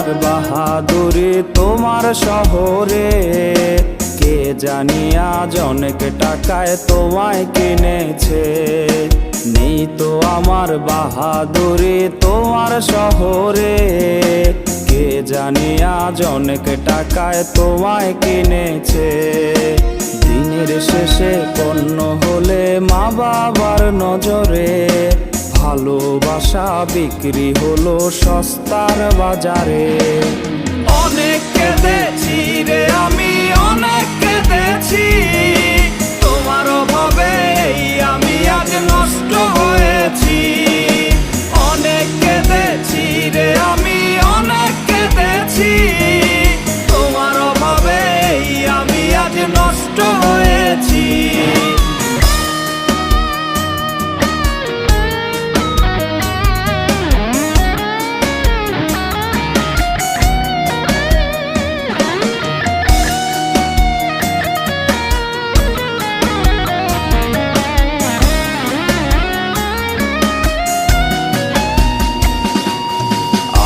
আমার বাহাদুরি তোমার শহরে, কে জানি আজ অনেক টাকায় তোমায় কিনেছে। নেই তো আমার বাহাদুরি তোমার শহরে, কে জানি আজ অনেক টাকায় তোমায় কিনেছে। দিনের শেষে পণ্য হলে মা বাবার নজরে, ভালোবাসা বিক্রি হলো সস্তার বাজারে। অনেক কেঁদেছি রে আমি, অনেক কেঁদেছি, তোমার অভাবে আমি আজ নষ্ট হয়েছি। অনেক কেঁদেছি রে আমি, অনেক কেঁদেছি, তোমার অভাবে আমি আজ নষ্ট হয়েছি।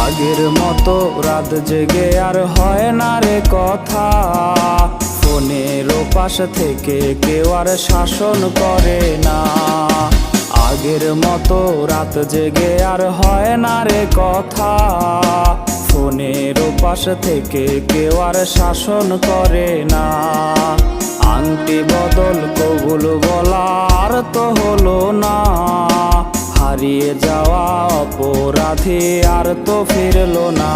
আগের মতো রাত জেগে আর হয় না রে কথা, ফোনের পাশ থেকে কেউ আর শাসন করে না। আগের মতো রাত জেগে আর হয় না রে কথা, ফোনের পাশ থেকে কেউ আর শাসন করে না। আংটি বদল কবুল বলা আর তো হলো না, হারিয়ে যাওয়া অপরাধী আর তো ফিরলো না।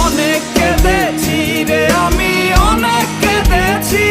অনেক কেঁদেছি রে আমি, অনেক কেঁদেছি,